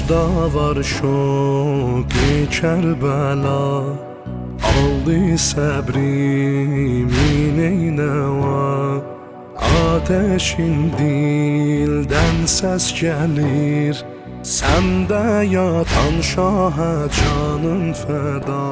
Dilda var şoki Kerbela, aldı səbrimi neynəva. Ateşin dildən səs gəlir, səndə yatan şaha canım fəda.